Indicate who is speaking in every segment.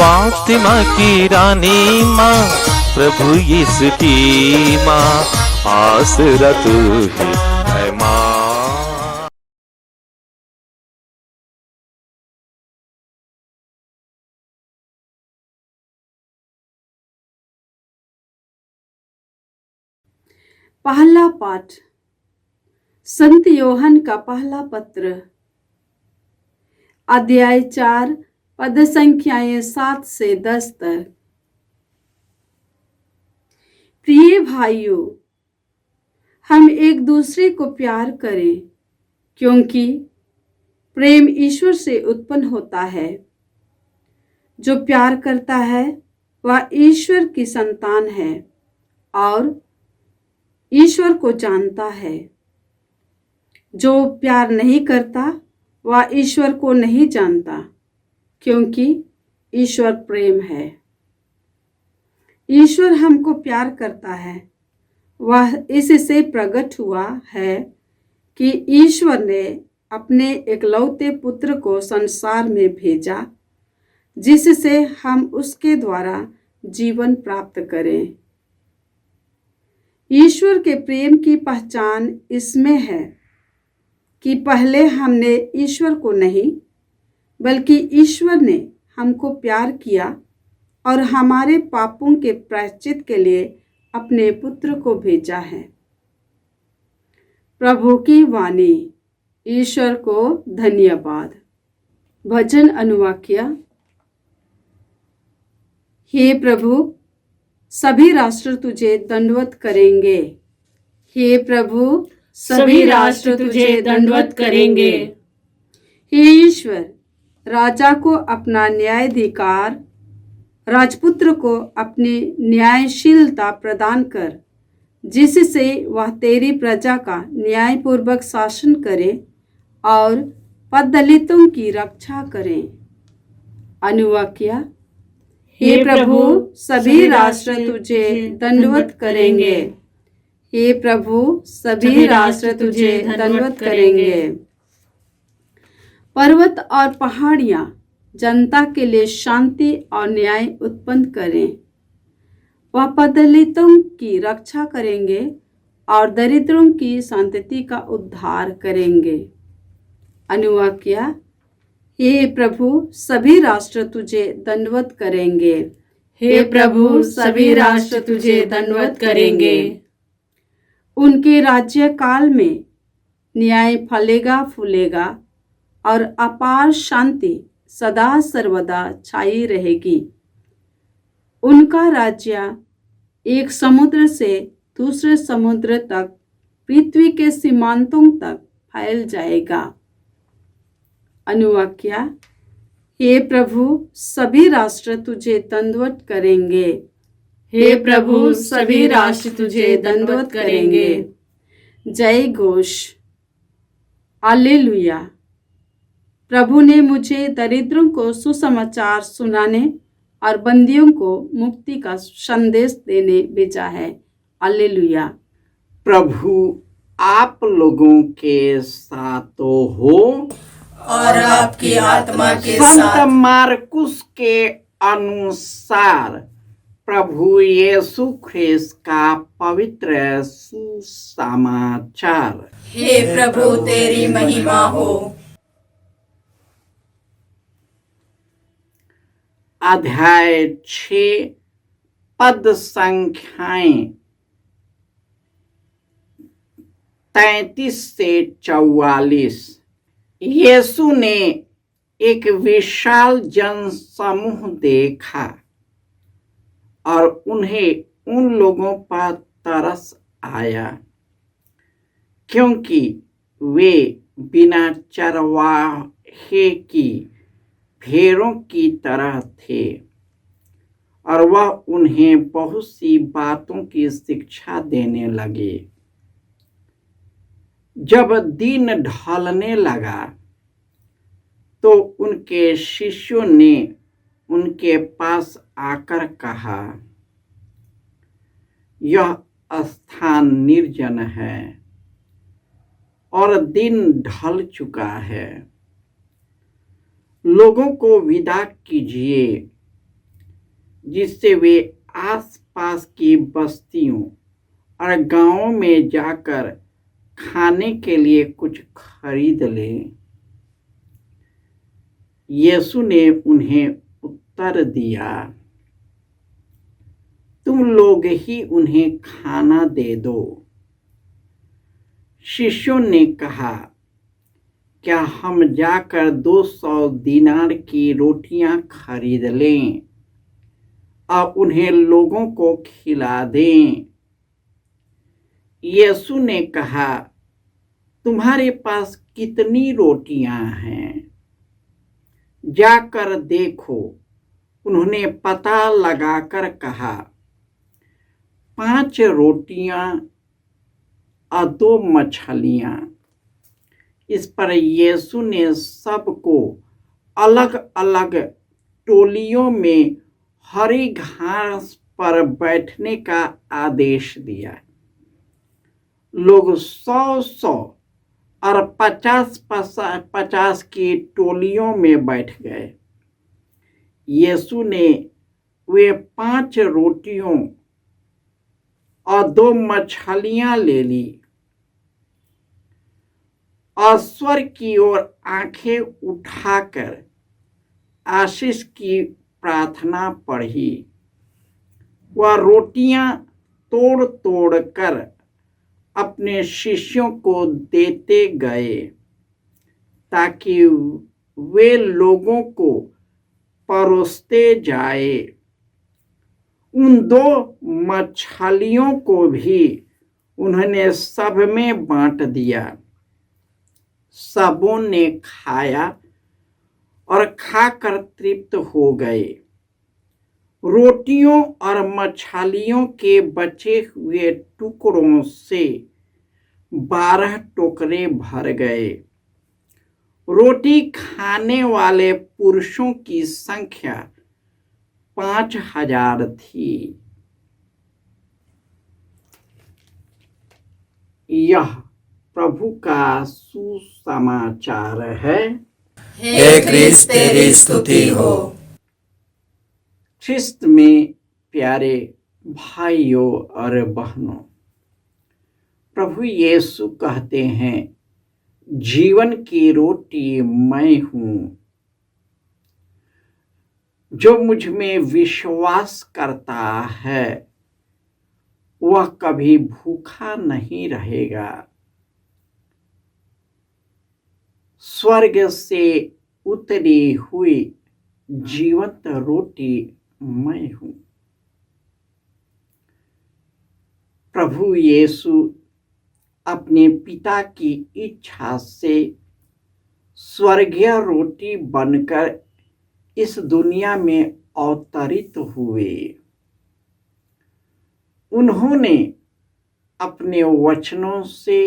Speaker 1: फातिमा की रानी माँ, प्रभु यीशु की माँ, आसरा तू ही है माँ।
Speaker 2: पहला पाठ संत योहन का पहला पत्र, अध्याय 4, पद संख्याएं 7 से 10 तक। प्रिय भाइयों, हम एक दूसरे को प्यार करें, क्योंकि प्रेम ईश्वर से उत्पन्न होता है। जो प्यार करता है वह ईश्वर की संतान है और ईश्वर को जानता है। जो प्यार नहीं करता वह ईश्वर को नहीं जानता, क्योंकि ईश्वर प्रेम है। ईश्वर हमको प्यार करता है, वह इससे प्रकट हुआ है कि ईश्वर ने अपने एकलौते पुत्र को संसार में भेजा, जिससे हम उसके द्वारा जीवन प्राप्त करें। ईश्वर के प्रेम की पहचान इसमें है कि पहले हमने ईश्वर को नहीं, बल्कि ईश्वर ने हमको प्यार किया और हमारे पापों के प्रायश्चित के लिए अपने पुत्र को भेजा है। प्रभु की वाणी। ईश्वर को धन्यवाद। भजन अनुवाक्य। हे प्रभु, सभी राष्ट्र तुझे दंडवत करेंगे। हे प्रभु,
Speaker 3: सभी राष्ट्र तुझे दंडवत करेंगे।
Speaker 2: हे ईश्वर, राजा को अपना न्यायाधिकार, राजपुत्र को अपनी न्यायशीलता प्रदान कर, जिससे वह तेरी प्रजा का न्यायपूर्वक शासन करे और पददलितों की रक्षा करे। अनुवाक्य। हे प्रभु, सभी राष्ट्र तुझे दंडवत करेंगे। हे प्रभु, सभी राष्ट्र तुझे दंडवत करेंगे। पर्वत और पहाड़ियां जनता के लिए शांति और न्याय उत्पन्न करें। वह पददलितों की रक्षा करेंगे और दरिद्रों की संतति का उद्धार करेंगे। अनुवाक्य। हे प्रभु, सभी राष्ट्र तुझे दंडवत करेंगे।
Speaker 3: हे प्रभु, सभी राष्ट्र तुझे दंडवत करेंगे।
Speaker 2: उनके राज्य काल में न्याय फलेगा फूलेगा और अपार शांति सदा सर्वदा छाई रहेगी। उनका राज्य एक समुद्र से दूसरे समुद्र तक, पृथ्वी के सीमांतों तक फैल जाएगा। अनुवाक्य। हे प्रभु, सभी राष्ट्र तुझे दंडवत करेंगे।
Speaker 3: हे प्रभु, सभी राष्ट्र तुझे दंडवत करेंगे।
Speaker 2: जय घोष। हालेलुया। प्रभु ने मुझे दरिद्रों को सुसमाचार सुनाने और बंदियों को मुक्ति का संदेश देने भेजा है। हालेलुया।
Speaker 4: प्रभु आप लोगों के साथ हो
Speaker 3: और आपकी आत्मा के
Speaker 4: संत
Speaker 3: साथ।
Speaker 4: मार्कुस के अनुसार प्रभु यीशु ख्रिस्त का पवित्र सुसमाचार।
Speaker 3: हे प्रभु, तेरी महिमा हो।
Speaker 4: अध्याय 6, पद संख्याएं 33 से 44। यीशु ने एक विशाल जनसमूह देखा और उन्हें उन लोगों पर तरस आया, क्योंकि वे बिना चरवाहे की भेड़ों की तरह थे, और वह उन्हें बहुत सी बातों की शिक्षा देने लगे। जब दिन ढलने लगा तो उनके शिष्यों ने उनके पास आकर कहा, यह स्थान निर्जन है और दिन ढल चुका है। लोगों को विदा कीजिए जिससे वे आसपास की बस्तियों और गांवों में जाकर खाने के लिए कुछ खरीद लें। यीशु ने उन्हें उत्तर दिया, तुम लोग ही उन्हें खाना दे दो। शिष्यों ने कहा, क्या हम जाकर 200 दीनार की रोटियां खरीद लें और उन्हें लोगों को खिला दें? यीशु ने कहा, तुम्हारे पास कितनी रोटियां हैं? जाकर देखो। उन्होंने पता लगाकर कहा, 5 रोटियां और 2 मछलियां। इस पर यीशु ने सबको अलग अलग टोलियों में हरी घास पर बैठने का आदेश दिया। लोग 100-100 और 50-50 की टोलियों में बैठ गए। यीशु ने वे 5 रोटियों और 2 मछलियां ले ली और स्वर्ग की ओर आंखें उठाकर आशीष की प्रार्थना पढ़ी। वह रोटियां तोड़ तोड़ कर अपने शिष्यों को देते गए ताकि वे लोगों को परोसते जाए। उन 2 मछलियों को भी उन्होंने सब में बांट दिया। सबों ने खाया और खाकर तृप्त हो गए। रोटियों और मछलियों के बचे हुए टुकड़ों से 12 टोकरे भर गए। रोटी खाने वाले पुरुषों की संख्या 5000 थी। यह प्रभु का सुसमाचार है।
Speaker 3: हे क्रिस्त तेरी स्तुति हो।
Speaker 4: ख्रिस्त में प्यारे भाइयों और बहनों, प्रभु यीशु कहते हैं, जीवन की रोटी मैं हूं। जो मुझ में विश्वास करता है वह कभी भूखा नहीं रहेगा। स्वर्ग से उतरी हुई जीवंत रोटी मैं हूं। प्रभु यीशु अपने पिता की इच्छा से स्वर्गीय रोटी बनकर इस दुनिया में अवतरित हुए। उन्होंने अपने वचनों से,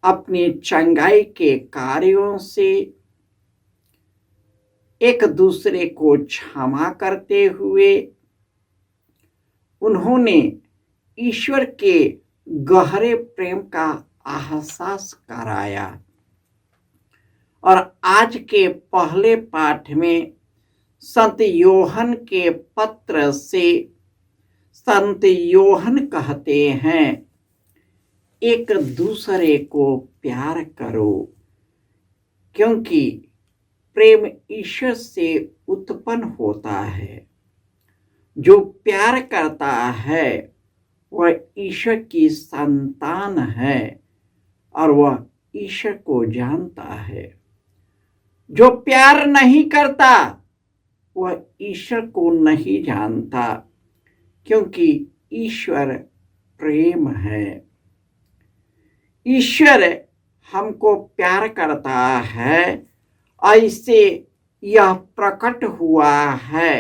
Speaker 4: अपने चंगाई के कार्यों से एक दूसरे को क्षमा करते हुए उन्होंने ईश्वर के गहरे प्रेम का एहसास कराया। और आज के पहले पाठ में संत योहन के पत्र से संत योहन कहते हैं, एक दूसरे को प्यार करो, क्योंकि प्रेम ईश्वर से उत्पन्न होता है। जो प्यार करता है वह ईश्वर की संतान है और वह ईश्वर को जानता है। जो प्यार नहीं करता वह ईश्वर को नहीं जानता, क्योंकि ईश्वर प्रेम है। ईश्वर हमको प्यार करता है। ऐसे यह प्रकट हुआ है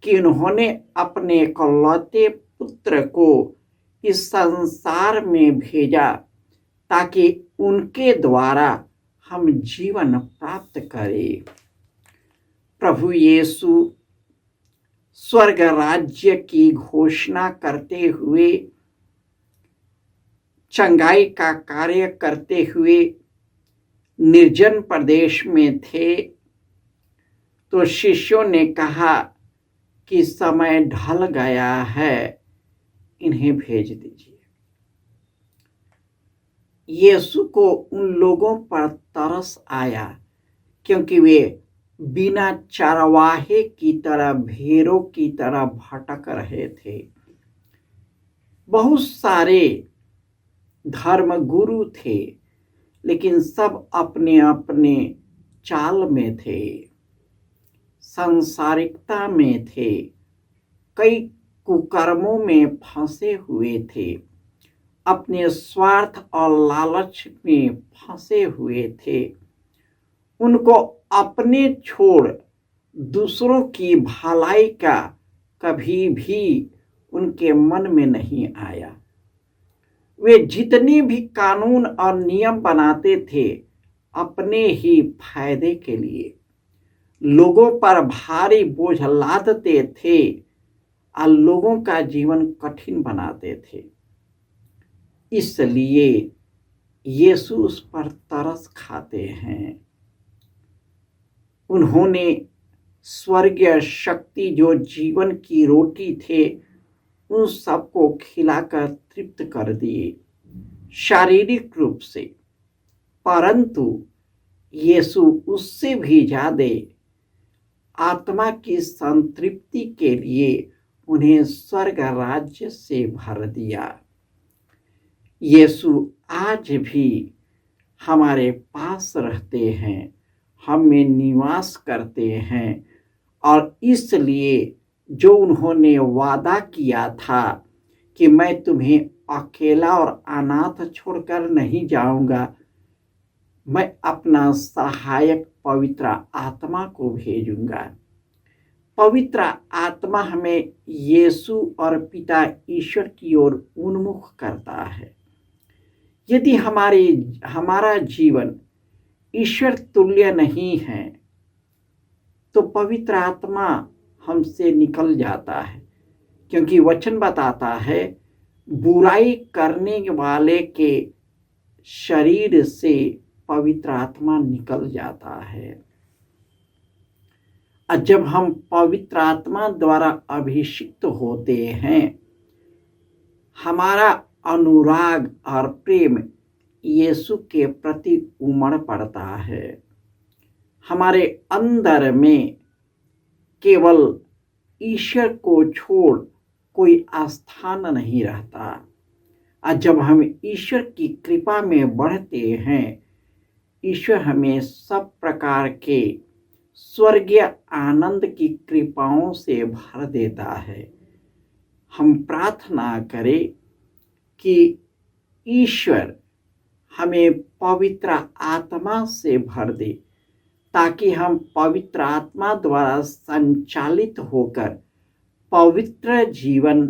Speaker 4: कि उन्होंने अपने इकलौते पुत्र को इस संसार में भेजा ताकि उनके द्वारा हम जीवन प्राप्त करें। प्रभु यीशु स्वर्ग राज्य की घोषणा करते हुए, चंगाई का कार्य करते हुए निर्जन प्रदेश में थे तो शिष्यों ने कहा कि समय ढल गया है, इन्हें भेज दीजिए। यीशु को उन लोगों पर तरस आया क्योंकि वे बिना चरवाहे की तरह, भेड़ों की तरह भटक रहे थे। बहुत सारे धर्म गुरु थे, लेकिन सब अपने अपने चाल में थे, सांसारिकता में थे, कई कुकर्मों में फंसे हुए थे, अपने स्वार्थ और लालच में फंसे हुए थे। उनको अपने छोड़ दूसरों की भलाई का कभी भी उनके मन में नहीं आया। वे जितने भी कानून और नियम बनाते थे अपने ही फायदे के लिए, लोगों पर भारी बोझ लादते थे और लोगों का जीवन कठिन बनाते थे। इसलिए यीशु उस पर तरस खाते हैं। उन्होंने स्वर्गीय शक्ति जो जीवन की रोटी थे उन सबको खिलाकर तृप्त कर दिए शारीरिक रूप से, परंतु यीशु उससे भी ज्यादा आत्मा की संतृप्ति के लिए उन्हें स्वर्ग राज्य से भर दिया। यीशु आज भी हमारे पास रहते हैं, हम में निवास करते हैं, और इसलिए जो उन्होंने वादा किया था कि मैं तुम्हें अकेला और अनाथ छोड़कर नहीं जाऊंगा, मैं अपना सहायक पवित्र आत्मा को भेजूंगा। पवित्र आत्मा हमें यीशु और पिता ईश्वर की ओर उन्मुख करता है। यदि हमारा जीवन ईश्वर तुल्य नहीं है तो पवित्र आत्मा हमसे निकल जाता है, क्योंकि वचन बताता है बुराई करने वाले के शरीर से पवित्र आत्मा निकल जाता है। और जब हम पवित्र आत्मा द्वारा अभिषिक्त होते हैं, हमारा अनुराग और प्रेम यीशु के प्रति उमड़ पड़ता है। हमारे अंदर में केवल ईश्वर को छोड़ कोई स्थान नहीं रहता। और जब हम ईश्वर की कृपा में बढ़ते हैं, ईश्वर हमें सब प्रकार के स्वर्गीय आनंद की कृपाओं से भर देता है। हम प्रार्थना करें कि ईश्वर हमें पवित्र आत्मा से भर दे, ताकि हम पवित्र आत्मा द्वारा संचालित होकर पवित्र जीवन,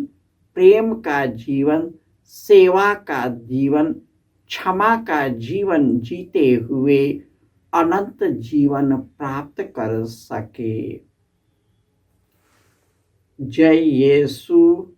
Speaker 4: प्रेम का जीवन, सेवा का जीवन, क्षमा का जीवन जीते हुए अनंत जीवन प्राप्त कर सके। जय यीशु।